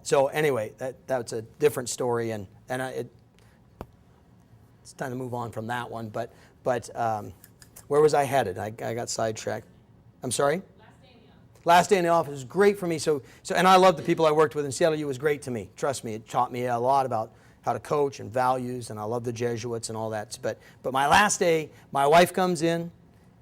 So anyway, that's a different story, and it's time to move on from that one. But where was I headed? I got sidetracked. I'm sorry? Last day in the office was great for me. So and I love the people I worked with in Seattle U. Was great to me. Trust me, it taught me a lot about how to coach and values, and I love the Jesuits and all that. But my last day, my wife comes in,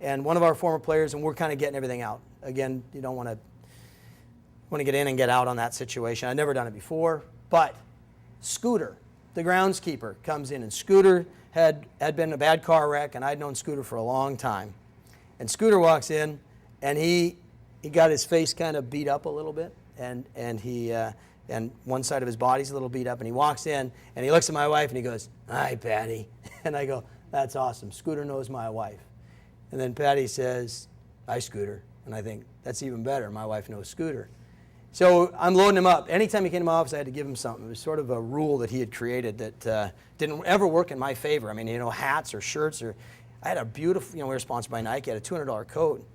and one of our former players, and we're kind of getting everything out. Again, you don't want to get in and get out on that situation. I've never done it before, but Scooter, the groundskeeper, comes in, and Scooter had been in a bad car wreck, and I'd known Scooter for a long time. And Scooter walks in, and he got his face kind of beat up a little bit, and one side of his body's a little beat up, and he walks in, and he looks at my wife, and he goes, "Hi, Patty." And I go, "That's awesome. Scooter knows my wife." And then Patty says, "Hi, Scooter." And I think, that's even better. My wife knows Scooter. So I'm loading him up. Anytime he came to my office, I had to give him something. It was sort of a rule that he had created that didn't ever work in my favor. I mean, hats or shirts, or I had a beautiful, we were sponsored by Nike. I had a $200 coat.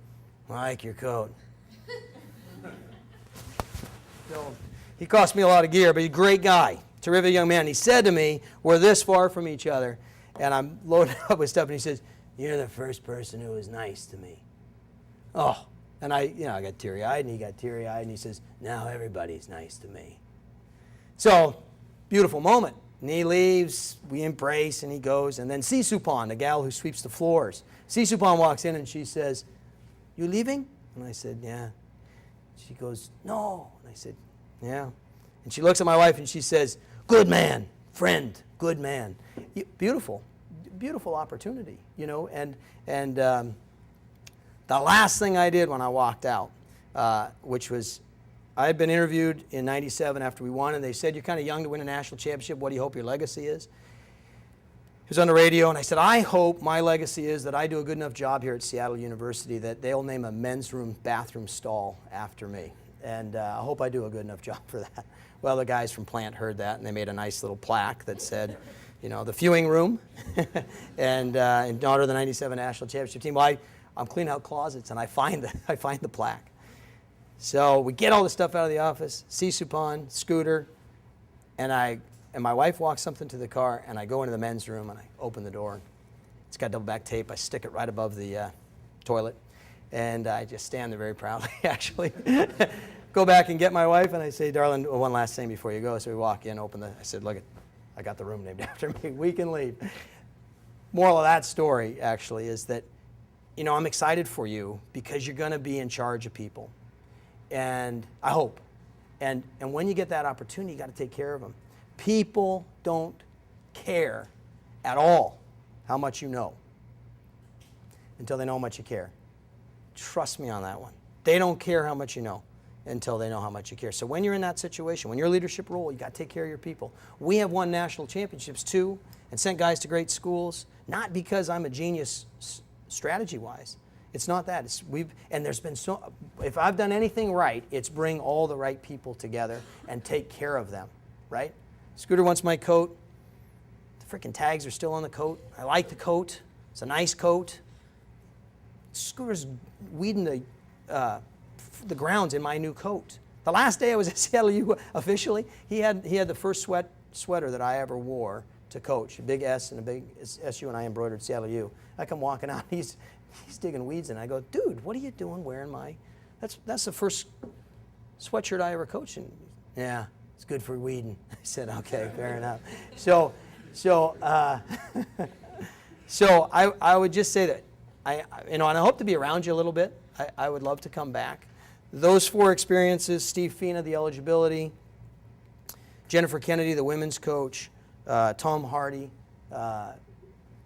"I like your coat." So he cost me a lot of gear, but he's a great guy, terrific young man. He said to me, we're this far from each other, and I'm loaded up with stuff, and he says, "You're the first person who was nice to me." Oh, and I got teary-eyed, and he got teary-eyed, and he says, "Now everybody's nice to me." So, beautiful moment. And he leaves, we embrace, and he goes, and then Sisupan, the gal who sweeps the floors, Sisupan walks in, and she says, "You leaving?" And I said, "Yeah." She goes, "No." And I said, "Yeah." And she looks at my wife and she says, "Good man, friend, good man." Beautiful, beautiful opportunity, and the last thing I did when I walked out, which was, I had been interviewed in '97 after we won, and they said, "You're kind of young to win a national championship. What do you hope your legacy is?" It was on the radio, and I said, "I hope my legacy is that I do a good enough job here at Seattle University that they'll name a men's room bathroom stall after me. And I hope I do a good enough job for that." Well, the guys from Plant heard that, and they made a nice little plaque that said, the fewing room, and in honor of the '97 national championship team. Well, I'm cleaning out closets, and I find the plaque. So we get all the stuff out of the office, Sisupan, Scooter, and my wife walks something to the car, and I go into the men's room, and I open the door. It's got double back tape. I stick it right above the toilet, and I just stand there very proudly, actually. Go back and get my wife, and I say, "Darling, one last thing before you go." So we walk in, I said, "Look, I got the room named after me. We can leave." Moral of that story, actually, is that, I'm excited for you because you're going to be in charge of people. And I hope. And when you get that opportunity, you got to take care of them. People don't care at all how much you know until they know how much you care. Trust me on that one. They don't care how much you know until they know how much you care. So when you're in that situation, when you're in a leadership role, you got to take care of your people. We have won national championships too, and sent guys to great schools, not because I'm a genius strategy-wise. It's not that. There's been if I've done anything right, it's bring all the right people together and take care of them, right? Scooter wants my coat. The freaking tags are still on the coat. I like the coat. It's a nice coat. Scooter's weeding the grounds in my new coat. The last day I was at Seattle U officially, he had the first sweater that I ever wore to coach, a big S and a big SU, and I embroidered Seattle U. I come walking out, he's digging weeds, and I go, "Dude, what are you doing wearing my, that's the first sweatshirt I ever coached in." "Yeah, it's good for weeding." I said, "Okay, fair enough." So I would just say that, and I hope to be around you a little bit. I would love to come back. Those 4 experiences, Steve Fina, the eligibility, Jennifer Kennedy, the women's coach, Tom Hardy,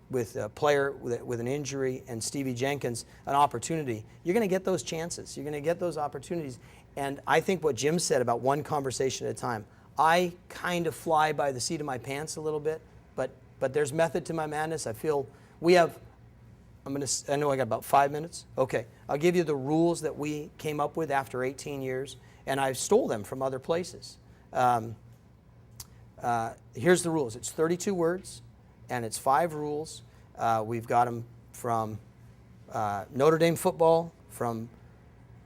with a player with an injury, and Stevie Jenkins, an opportunity. You're going to get those chances. You're going to get those opportunities. And I think what Jim said about one conversation at a time, I kind of fly by the seat of my pants a little bit, but there's method to my madness. I feel we have, I know I got about 5 minutes. Okay, I'll give you the rules that we came up with after 18 years, and I stole them from other places. Here's the rules. It's 32 words, and it's 5 rules. We've got them from Notre Dame football, from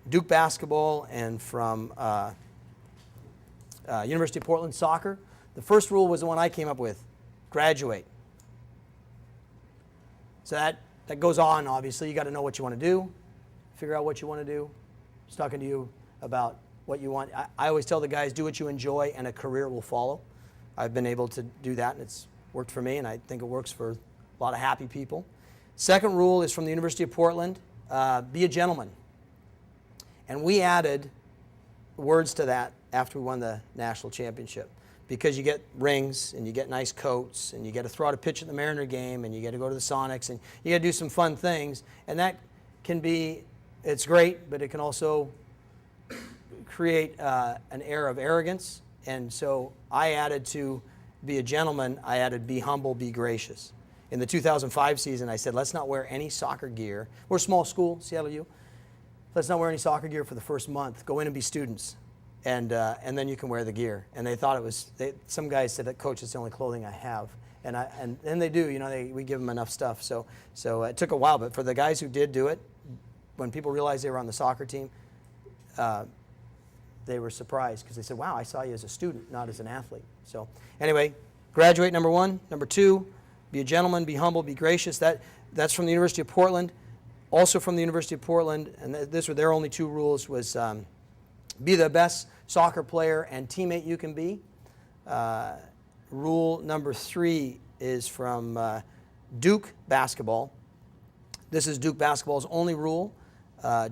Duke basketball, and from University of Portland soccer. The first rule was the one I came up with: graduate. So that goes on, obviously. You got to know what you want to do, figure out what you want to do. I was talking to you about what you want. I always tell the guys, do what you enjoy and a career will follow. I've been able to do that, and it's worked for me, and I think it works for a lot of happy people. Second rule is from the University of Portland: be a gentleman. And we added words to that after we won the national championship, because you get rings and you get nice coats and you get to throw out a pitch at the Mariner game and you get to go to the Sonics and you get to do some fun things, and that can be, it's great, but it can also create an air of arrogance. And so I added to be a gentleman, I added be humble, be gracious. In the 2005 season, I said, let's not wear any soccer gear. We're a small school, Seattle U. Let's not wear any soccer gear for the first month. Go in and be students, and then you can wear the gear. And they thought it was, some guys said that, coach, it's the only clothing I have. And they do, you know, we give them enough stuff. So it took a while, but for the guys who did do it, when people realized they were on the soccer team, they were surprised, because they said, wow, I saw you as a student, not as an athlete. So anyway, graduate, number one. Number two, be a gentleman, be humble, be gracious. That's from the University of Portland. Also from the University of Portland, and these were their only two rules, was be the best soccer player and teammate you can be. Rule number three is from Duke basketball. This is Duke basketball's only rule.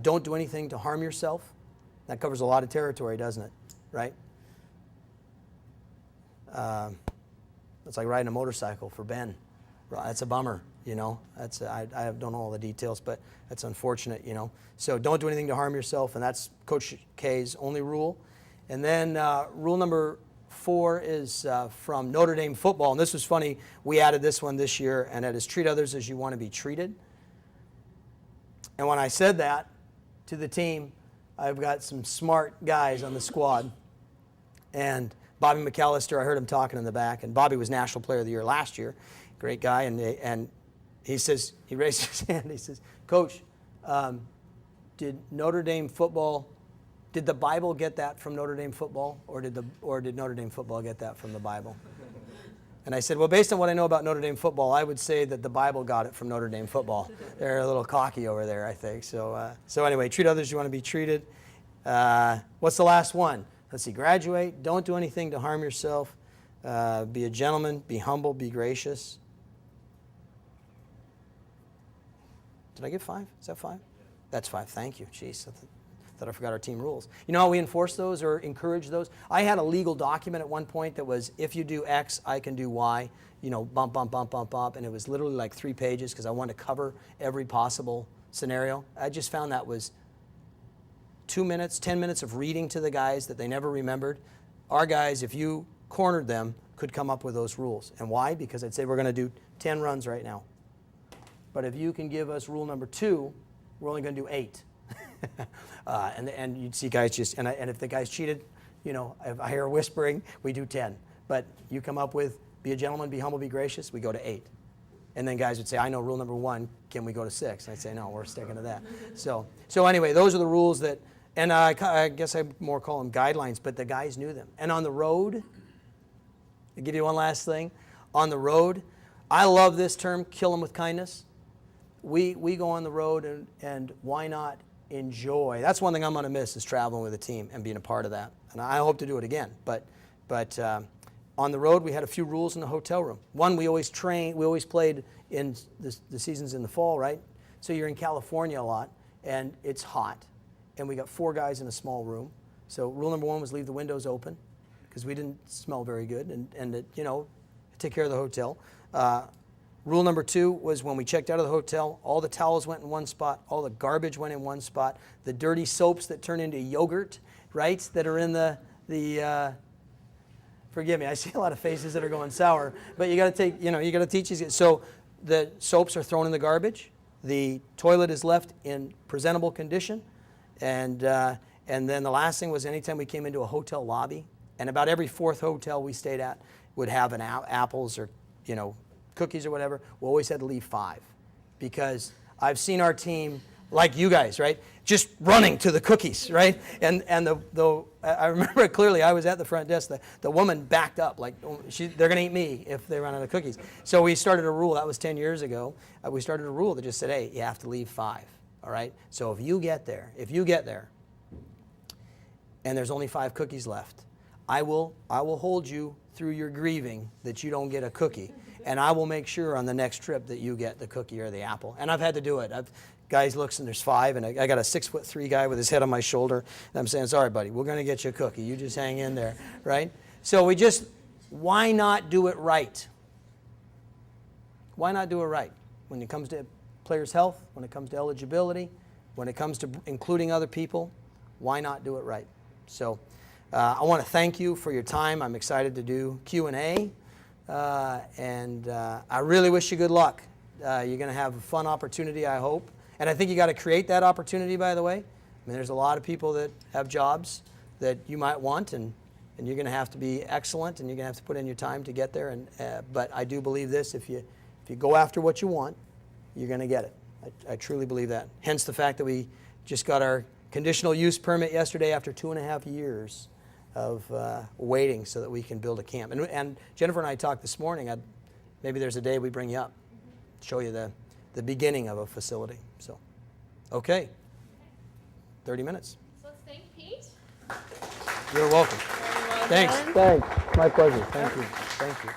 Don't do anything to harm yourself. That covers a lot of territory, doesn't it? Right? It's like riding a motorcycle for Ben. That's a bummer, you know. I don't know all the details, but that's unfortunate, you know. So don't do anything to harm yourself, and that's Coach K's only rule. And then rule number four is from Notre Dame football, and this was funny. We added this one this year, and it is treat others as you want to be treated. And when I said that to the team, I've got some smart guys on the squad, and Bobby McAllister, I heard him talking in the back, and Bobby was National Player of the Year last year. Great guy, and he says, he raised his hand, he says, Coach, did Notre Dame football, did the Bible get that from Notre Dame football, or did Notre Dame football get that from the Bible? And I said, well, based on what I know about Notre Dame football, I would say that the Bible got it from Notre Dame football. They're a little cocky over there, I think. So anyway, treat others as you want to be treated. What's the last one? Let's see, graduate, don't do anything to harm yourself, be a gentleman, be humble, be gracious. Did I get 5? Is that 5? That's 5, thank you. Jeez, I thought I forgot our team rules. You know how we enforce those or encourage those? I had a legal document at one point that was, if you do X, I can do Y. You know, bump, bump, bump, bump, bump. And it was literally like 3 pages because I wanted to cover every possible scenario. I just found that was 2 minutes, 10 minutes of reading to the guys that they never remembered. Our guys, if you cornered them, could come up with those rules. And why? Because I'd say we're going to do 10 runs right now. But if you can give us rule number 2, we're only going to do 8. And you'd see guys just, and if the guys cheated, you know, if I hear whispering, we do 10. But you come up with be a gentleman, be humble, be gracious, we go to 8. And then guys would say, I know rule number 1, can we go to 6? And I'd say, no, we're sticking to that. So anyway, those are the rules that, and I guess I more call them guidelines, but the guys knew them. And on the road, I'll give you one last thing. On the road, I love this term, kill them with kindness. We go on the road, and why not enjoy? That's one thing I'm going to miss, is traveling with a team and being a part of that. And I hope to do it again. But on the road, we had a few rules in the hotel room. One, we always played in the seasons in the fall, right? So you're in California a lot, and it's hot. And we got 4 guys in a small room. So rule number 1 was leave the windows open, because we didn't smell very good, and it, you know, take care of the hotel. Rule number 2 was when we checked out of the hotel, all the towels went in one spot, all the garbage went in one spot, the dirty soaps that turn into yogurt, right, that are in the forgive me, I see a lot of faces that are going sour, but you got to you got to teach these guys. So the soaps are thrown in the garbage, the toilet is left in presentable condition, and then the last thing was anytime we came into a hotel lobby, and about every 4th hotel we stayed at would have an apples or, cookies or whatever, we always had to leave 5, because I've seen our team like you guys, right? Just running to the cookies, right? And I remember it clearly. I was at the front desk. The woman backed up, like they're going to eat me if they run out of cookies. So we started a rule. That was 10 years ago. We started a rule that just said, hey, you have to leave 5. All right. So if you get there, and there's only 5 cookies left, I will hold you through your grieving that you don't get a cookie, and I will make sure on the next trip that you get the cookie or the apple. And I've had to do it. Guys looks and there's 5, and I got a 6'3" guy with his head on my shoulder, and I'm saying, sorry, buddy, we're going to get you a cookie. You just hang in there, right? So why not do it right? Why not do it right? When it comes to players' health, when it comes to eligibility, when it comes to including other people, why not do it right? So I want to thank you for your time. I'm excited to do Q&A, and I really wish you good luck. You're going to have a fun opportunity, I hope. And I think you got to create that opportunity, by the way. I mean, there's a lot of people that have jobs that you might want, and you're going to have to be excellent, and you're going to have to put in your time to get there. And but I do believe this: if you go after what you want, you're going to get it. I truly believe that. Hence the fact that we just got our conditional use permit yesterday after 2.5 years of waiting so that we can build a camp. And Jennifer and I talked this morning. Maybe there's a day we bring you up, show you the beginning of a facility. So, okay, 30 minutes. So let's thank Pete. You're welcome. Thanks. My pleasure. Thank you.